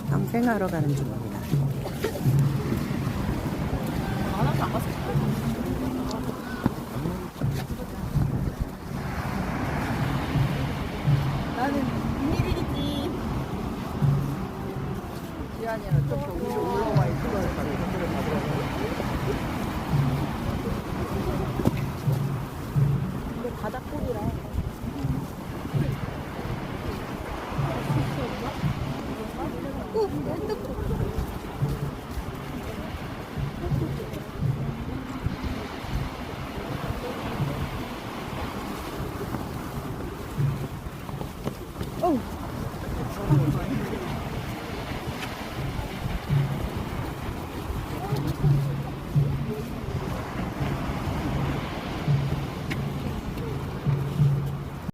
캠핑하러 가는 중입니다. 나는 비밀이겠지. 지안이는 좀 더 위로 올라와 있어. 근데 바닥골이라. 오,